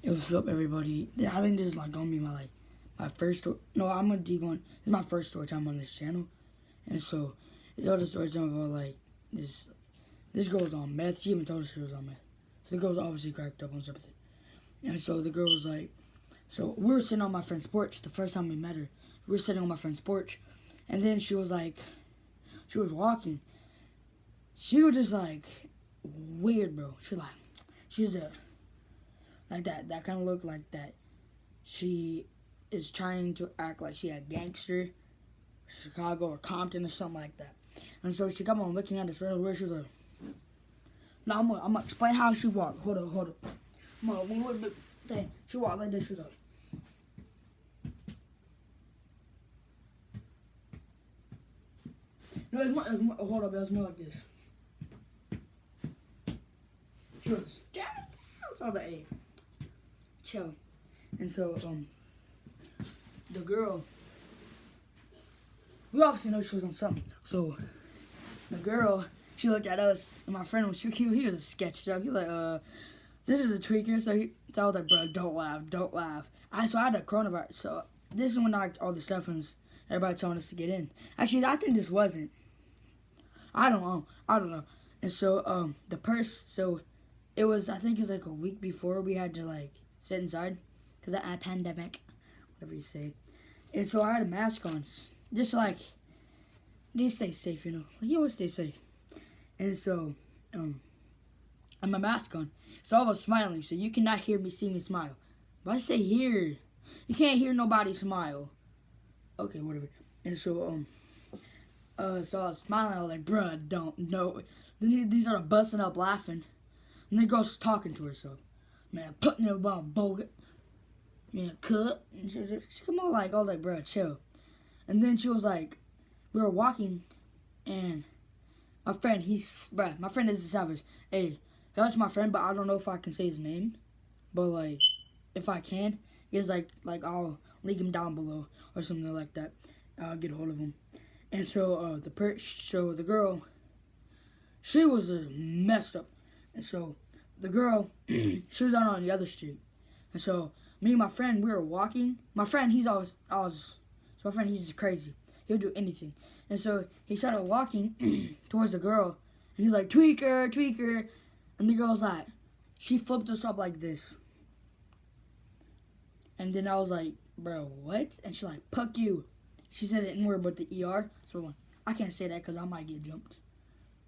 Hey, what's up, everybody? I think this is like gonna be my first story. No, I'm gonna do one. This is my first story time on this channel, and so it's all the story time about like this girl's on meth. She even told us she was on meth. So the girl's obviously cracked up on something, and so the girl was like, so we were sitting on my friend's porch the first time we met her. We were sitting on my friend's porch, and then she was like, she was walking. She was just like weird, bro. She's a like that kind of look like that. She is trying to act like she a gangster, Chicago or Compton or something like that. And so she kept on looking at us where she was like, no, I'm gonna explain how she walked. Hold on. She walked like this. She was like, no, it was more like this. She was down. So I was like, hey, chill. And so, the girl, we obviously know she was on something. So, the girl, she looked at us, and my friend, he was a sketch joke. He was like, this is a tweaker. So I was like, bro, don't laugh. So I had a coronavirus. So, this is when all the stuff was, everybody telling us to get in. Actually, I think this wasn't. I don't know. And so, it was, I think it was like a week before we had to like sit inside because of that pandemic, whatever you say. And so I had a mask on, just like, just stay safe, you know. Like, you always stay safe. And so, I had my mask on. So I was smiling, so you cannot see me smile. But I say hear, you can't hear nobody smile. Okay, whatever. And so, so I was smiling. I was like, bruh, don't, no. Then these are busting up laughing. And the girl's talking to herself. Man, putting it about bogut. Man, cut. And she come on like, I was like, bro, chill. And then she was like, we were walking, and my friend, my friend is a savage. Hey, that's my friend, but I don't know if I can say his name. But like, if I can, he's like I'll link him down below or something like that. I'll get a hold of him. And so the girl, she was messed up. And so the girl, she was out on the other street. And so me and my friend, we were walking. My friend, he's just crazy. He'll do anything. And so he started walking towards the girl. And he's like, tweaker. And the girl's like, she flipped us up like this. And then I was like, bro, what? And she's like, puck you. She said the N-word with the ER. So I can't say that because I might get jumped.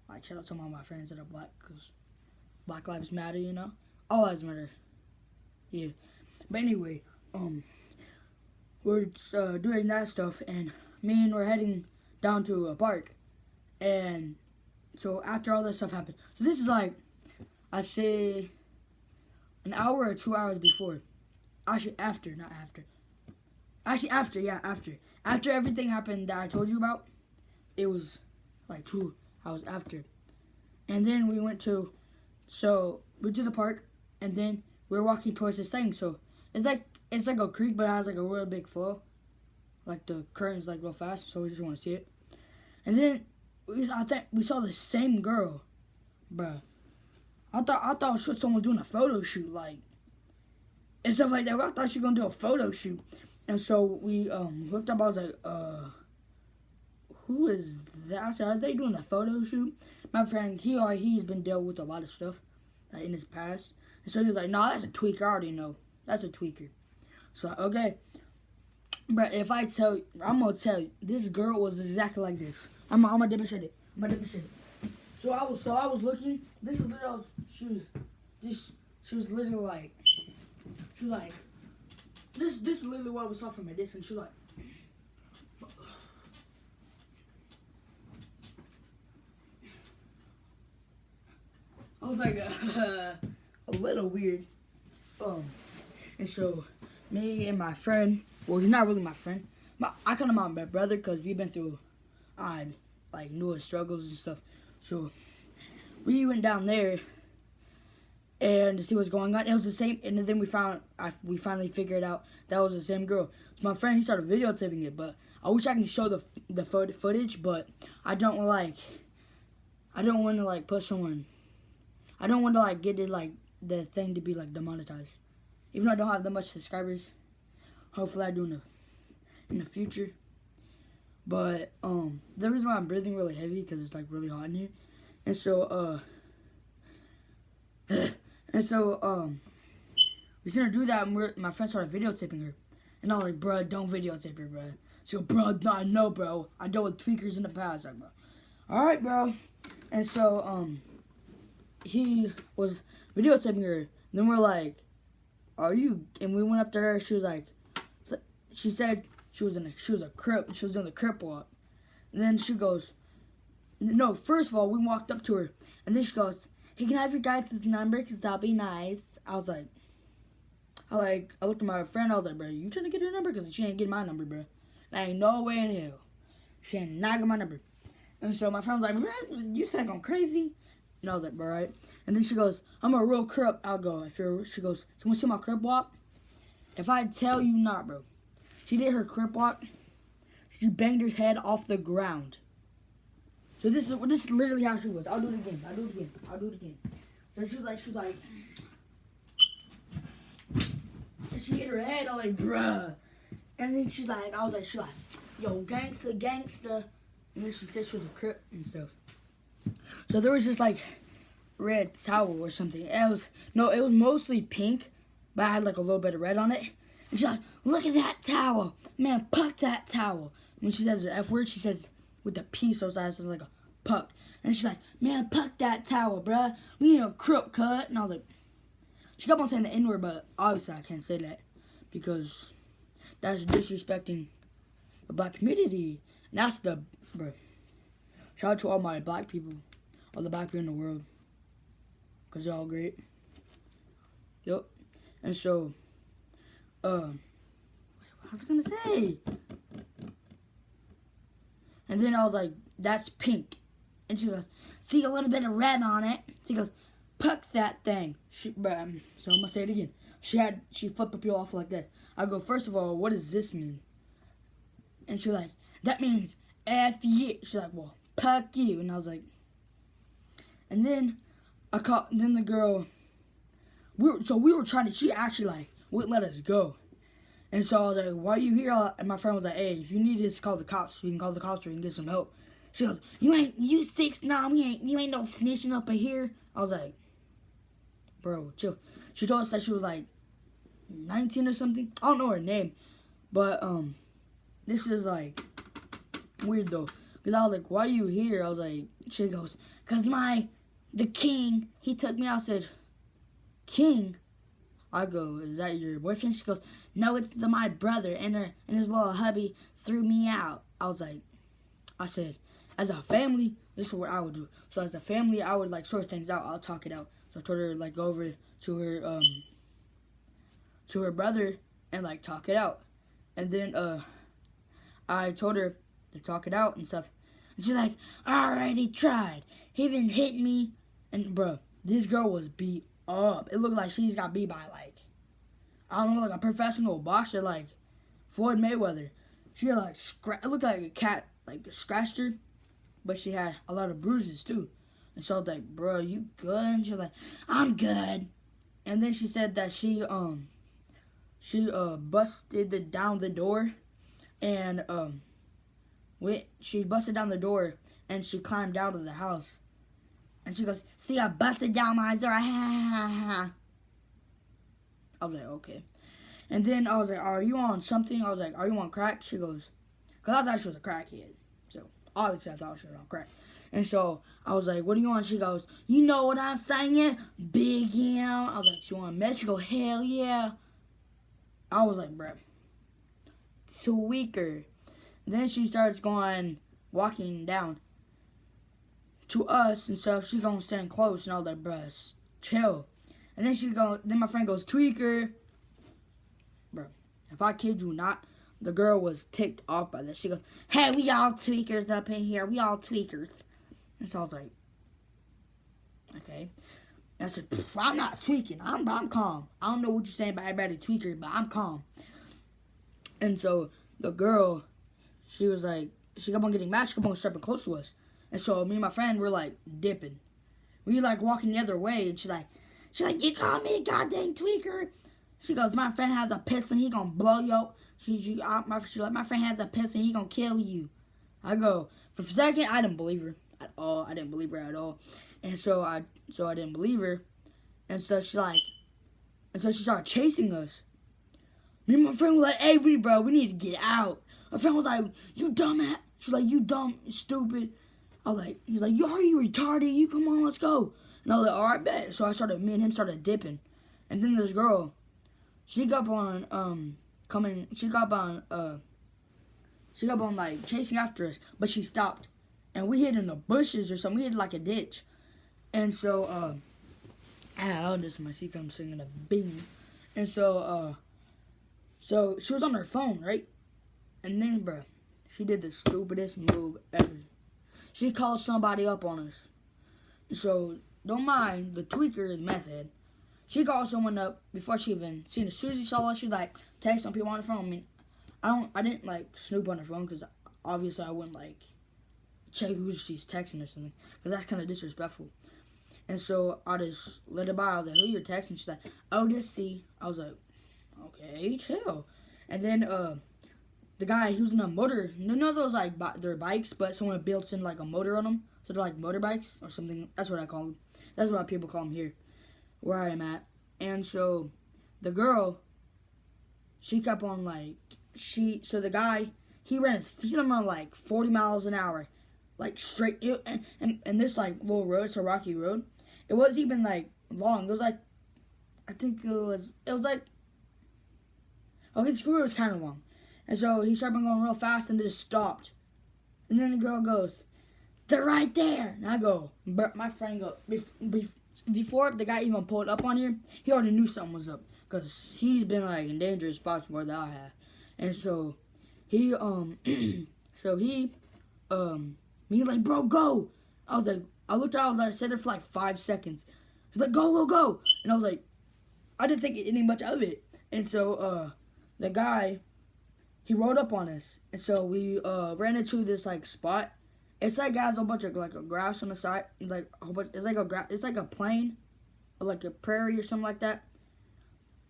Like, shout out to all my friends that are black, because Black Lives Matter, you know? All lives matter. Yeah. But anyway, we're doing that stuff, and me and we're heading down to a park. And so after all that stuff happened, so this is like, I say, an hour or 2 hours before. Actually, after. After everything happened that I told you about, it was like 2 hours after. And then we went to the park, and then we were walking towards this thing. So it's like a creek, but it has like a real big flow. Like the current's like real fast, so we just want to see it. And then I think we saw the same girl, bruh. I thought someone was doing a photo shoot, like, and stuff like that. I thought she was gonna do a photo shoot. And so we looked up. I was like, who is that? I said, are they doing a photo shoot? My friend, he's been dealt with a lot of stuff like, in his past. And so he was like, no, that's a tweaker. I already know. That's a tweaker. So, okay. But if I tell you, I'm going to tell you, this girl was exactly like this. I'm going to demonstrate it. So I was looking. This is literally, she was literally like, this is literally what we saw from a distance. She was like, I was like, a little weird. And so, me and my friend, well, he's not really my friend. I call him my brother because we've been through, like, newest struggles and stuff. So, we went down there and to see what's going on. It was the same, and then we finally figured out that was the same girl. So my friend, he started videotaping it, but I wish I can show the footage, but I don't want to, like, put someone. I don't want to, like, get it, like, the thing to be, like, demonetized. Even though I don't have that much subscribers. Hopefully I do in the future. But the reason why I'm breathing really heavy because it's like really hot in here. And so we seen her do that, and my friend started videotaping her. And I was like, bruh, don't videotape her, bruh. She go, bruh, I know, bro. I dealt with tweakers in the past. Like, bro, all right, bro. And so he was videotaping her. Then we're like, are you? And we went up to her. She was like, she said she was a crip. She was doing the crip walk. And then she goes, no. First of all, we walked up to her, and then she goes, hey, can I have your guys' number? Because that'll be nice. I was like, I looked at my friend. I was like, bro, you trying to get her number? Because she ain't getting my number, bro. There ain't no way in hell. She ain't not get my number. And so my friend was like, bro, you sound going crazy. And I was like, bro, right? And then she goes, I'm a real crip. I'll go. She goes, so want to see my crip walk? If I tell you not, bro. She did her crip walk. She banged her head off the ground. So this is literally how she was. I'll do it again. So she was like, and she hit her head. I was like, bruh. And then she's like, yo, gangsta. And then she said she was a crip and stuff. So there was this like red towel or something. It was mostly pink, but I had like a little bit of red on it. And she's like, look at that towel. Man, puck that towel. When she says the F word, she says with the P, so it says like a puck. And she's like, man, puck that towel, bruh. We need a crip cut. And I was like, she kept on saying the N word, but obviously I can't say that because that's disrespecting the black community. And that's bro. Shout out to all my black people, all the black people in the world, because they're all great. Yup. And so, what was I gonna say? And then I was like, that's pink. And she goes, see a little bit of red on it. She goes, puck that thing. So I'm gonna say it again. She flipped up you off like that. I go, first of all, what does this mean? And she's like, that means F you. She's like, well, puck you. And I was like, and then then the girl, we were trying to, she actually like wouldn't let us go. And so I was like, why are you here? And my friend was like, hey, if you need this, call the cops. We can call the cops or you can get some help. She goes, you 6'9", you ain't no snitching up in here. I was like, bro, chill. She told us that she was like 19 or something. I don't know her name. But this is like weird though. Because I was like, why are you here? I was like, she goes, because the king, he took me out. I said, king? I go, is that your boyfriend? She goes, no, it's my brother and his little hubby threw me out. I said, as a family, this is what I would do. So as a family, I would like sort things out. I'll talk it out. So I told her like go over to her brother and like talk it out. And then I told her to talk it out and stuff. And she's like, I already tried. He been hitting me. And bro, this girl was beat up. It looked like she's got beat by like, I don't know, like a professional boxer like Floyd Mayweather. She had like it looked like a cat like scratched her, but she had a lot of bruises too. And so I was like, bro, you good? And she was like, I'm good. And then she said that she busted down the door, and she busted down the door and she climbed out of the house. And she goes, see, I busted down my door. I was like, okay. And then I was like, are you on something? I was like, are you on crack? She goes, because I thought she was a crackhead. So, obviously I thought she was on crack. And so, I was like, what are you on? She goes, you know what I'm saying? Big him. I was like, you want a mess? She goes, hell yeah. I was like, bruh, tweaker. And then she starts walking down to us and stuff. She's gonna stand close, and I was like, bruh, chill. And then my friend goes, tweaker. Bro, if I kid you not, the girl was ticked off by this. She goes, hey, we all tweakers up in here. We all tweakers. And so I was like, okay. And I said, I'm not tweaking. I'm calm. I don't know what you're saying about everybody tweaker, but I'm calm. And so the girl, she was like, she kept on getting mad. She kept on stepping close to us. And so me and my friend were like dipping. We were like walking the other way, and she's like, you call me a goddamn tweaker? She goes, my friend has a pistol, he gonna blow you up. She like, my friend has a pistol, he gonna kill you. I go, for a second, I didn't believe her at all. I didn't believe her at all. And so I didn't believe her. And so she started chasing us. Me and my friend were like, hey, bro, we need to get out. My friend was like, you dumb. She's like, you dumb, stupid. He's like, are you retarded? You come on, let's go. And I was like, all right, bet. So me and him started dipping. And then this girl, she got on like chasing after us, but she stopped. And we hid in the bushes or something. We hid like a ditch. And so, this is my secret, I'm singing a bing. And so she was on her phone, right? And then, bro, she did the stupidest move ever. She called somebody up on us. So, don't mind, the tweaker is methhead. She called someone up before she even seen us. As soon as she saw us, she like text some people on her phone. I mean, I didn't like snoop on her phone because obviously I wouldn't like check who she's texting or something because that's kind of disrespectful. And so I just let it by. I was like, who you're texting? She's like, oh, this C. I was like, okay, chill. And then the guy, he was in a motor. You know those like they're bikes, but someone built in like a motor on them. So they're like motorbikes or something. That's what I call them. That's what people call them here, where I am at. And so the girl, she kept on like, so the guy, he ran like 40 miles an hour, like straight. And this like little road, it's a rocky road. It wasn't even like long. It was like, I think it was like, okay, the road was kind of long. And so he started going real fast and just stopped. And then the girl goes, they're right there. And I go, but my friend go, before the guy even pulled up on here, he already knew something was up. Because he's been like in dangerous spots more than I have. And so he me like, bro, go. I was like, I looked out, I said it for like 5 seconds. He's like, go. And I was like, I didn't think any much of it. And so the guy, he rode up on us. And so we ran into this like spot. It's like has a bunch of like a grass on the side, like a whole bunch. It's like a plain, or like a prairie or something like that.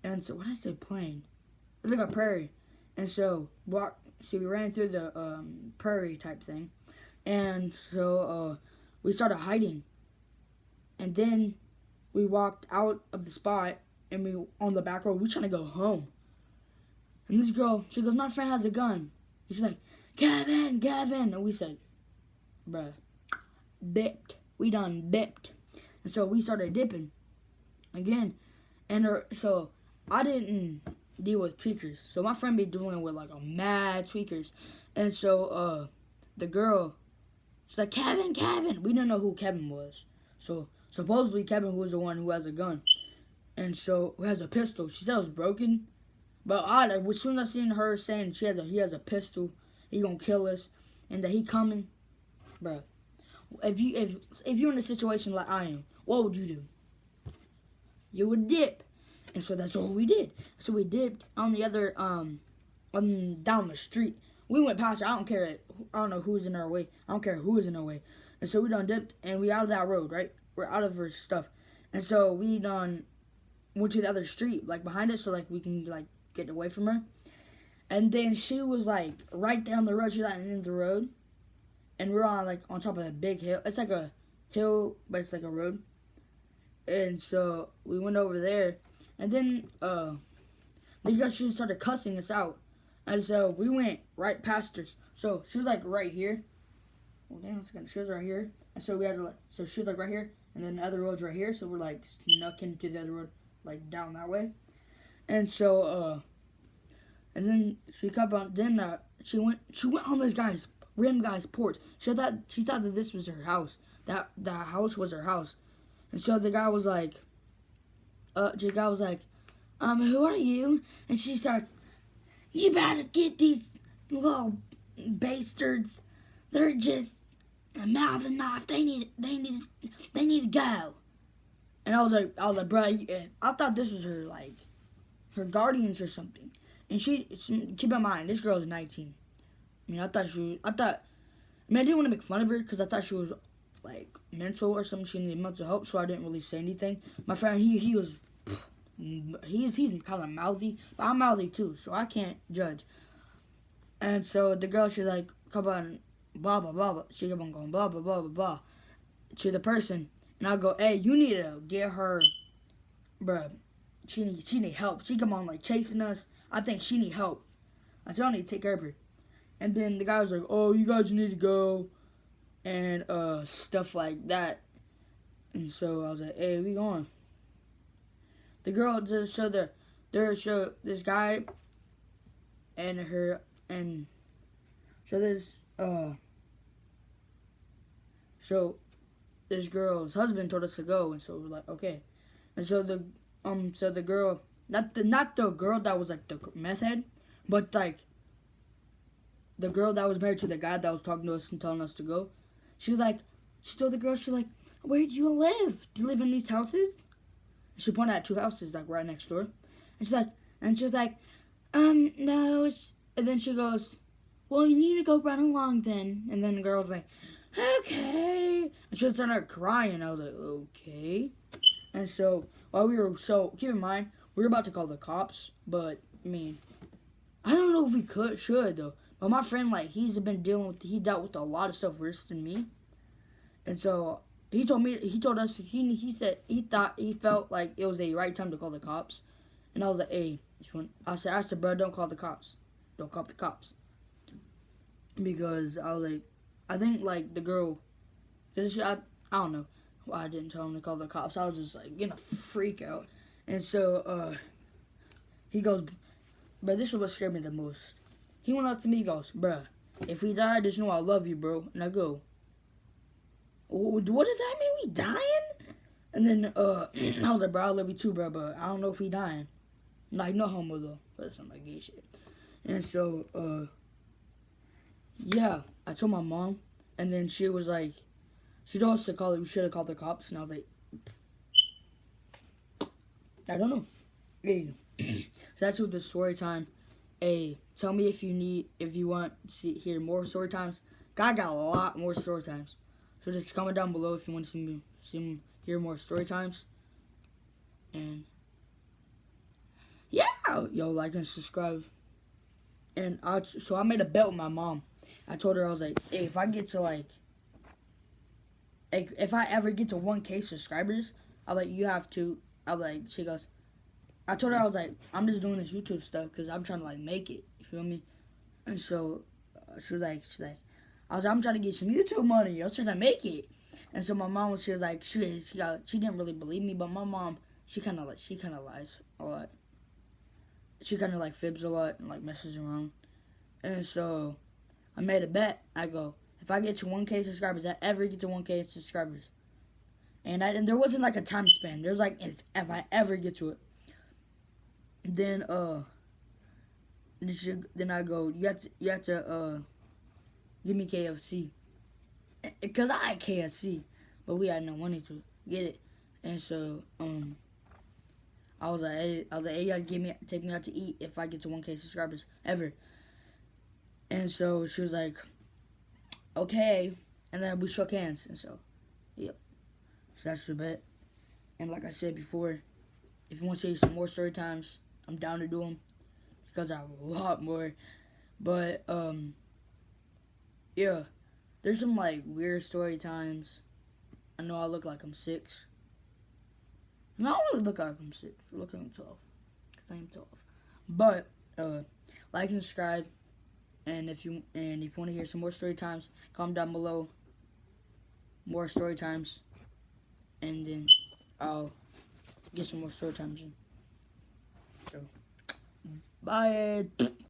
And so, what did I say, plain? It's like a prairie. And so we ran through the prairie type thing, and so we started hiding. And then we walked out of the spot, and we on the back road. We trying to go home. And this girl, she goes, my friend has a gun. And she's like, Gavin, and we said, bruh, dipped. We done dipped. And so we started dipping again. And so I didn't deal with tweakers. So my friend be dealing with like a mad tweakers. And so the girl, she's like, Kevin. We didn't know who Kevin was. So supposedly Kevin was the one who has a gun. And so who has a pistol. She said it was broken. But as soon as I seen her saying he has a pistol, he gonna kill us, and that he coming, bro. If you're in a situation like I am, what would you do? You would dip, and so that's what we did. So we dipped on the other down the street. We went past her. I don't know who's in our way. I don't care who is in our way. And so we done dipped, and we out of that road, right? We're out of her stuff, and so we done went to the other street, like behind us, so like we can like get away from her. And then she was like right there on the road. She's like in the road, and we're on like on top of a big hill. It's like a hill, but it's like a road. And so we went over there, and then she started cussing us out, and so we went right past her. So she was like right here. Well, damn, she was right here, and so we had to like. So she was like right here, and then the other road's right here. So we're like snuck into the other road, like down that way. And so, and then she kept on. Then she went on this random guy's porch. She thought that this was her house. That the house was her house. And so the guy was like, who are you? And she starts, you better get these little bastards. They're just mouthing off. They need to go. And I was like, bro, I thought this was her like. Her guardians or something. And she keep in mind, this girl is 19. I mean, I didn't want to make fun of her because I thought she was like mental or something. She needed mental help, so I didn't really say anything. My friend, he was he's kind of mouthy, but I'm mouthy too, so I can't judge. And so the girl, she's like, come on, blah blah blah blah. She kept on going blah blah blah blah blah to the person, and I go, hey, you need to get her, bruh. She need help. She come on like chasing us. I think she need help. I said, I need to take care of her. And then the guy was like, oh, you guys need to go, and stuff like that. And so I was like, hey, we going. The girl just showed show this guy and her and show this so this girl's husband told us to go, and so we're like, okay. And so the girl, not the girl that was like the meth head, but like the girl that was married to the guy that was talking to us and telling us to go. She told the girl, she's like, where do you live? Do you live in these houses? And she pointed at 2 houses like right next door. And she's like, no. And then she goes, well, you need to go run along then. And then the girl was like, okay. And she started crying. I was like, okay. And so keep in mind, we were about to call the cops, but I mean, I don't know if we should though. But my friend, like, he dealt with a lot of stuff worse than me. And so he told us, he said he felt like it was the right time to call the cops. And I was like, hey, I said, bro, don't call the cops. Don't call the cops. Because I was like, I think like the girl, I don't know why I didn't tell him to call the cops. I was just like getting a freak out. And so he goes, but this is what scared me the most. He went up to me, he goes, bruh, if we die, just know I love you, bro. And I go, what does that mean? We dying? And then I was like, bro, I love you too, bro, but I don't know if we dying. Like, no homo though, but some like gay shit. And so yeah, I told my mom, and then she was like, she told us to call it. We should have called the cops, and I was like, I don't know. Hey, so that's with the story time. Hey, tell me if you want to hear more story times. God got a lot more story times, so just comment down below if you want to hear more story times. And yeah, yo, like and subscribe. And so I made a bet with my mom. I told her, I was like, hey, if I get to like if I ever get to 1K subscribers, she goes, I told her, I was like, I'm just doing this YouTube stuff because I'm trying to like make it, you feel me? And so she's like, I was like, I'm trying to get some YouTube money, I was trying to make it. And so my mom she was like, she didn't really believe me, but my mom, she kind of lies a lot. She kind of like fibs a lot and like messes around. And so I made a bet. I go, if I get to 1K subscribers, I ever get to 1K subscribers. And there wasn't like a time span. There's like, if I ever get to it, then I go, you have to give me KFC. Because I had KFC, but we had no money to get it. And so I was like, hey, you gotta take me out to eat if I get to 1K subscribers ever. And so she was like, okay. And then we shook hands. And so, yep. So that's the bet. And like I said before, if you want to see some more story times, I'm down to do them because I have a lot more. But yeah, there's some like weird story times. I know I look like I'm 6. And I don't really look like I'm 6. I look like I'm 12 because I am 12. But like and subscribe. And if you want to hear some more story times, comment down below. More story times, and then I'll get some more story times in. So, bye.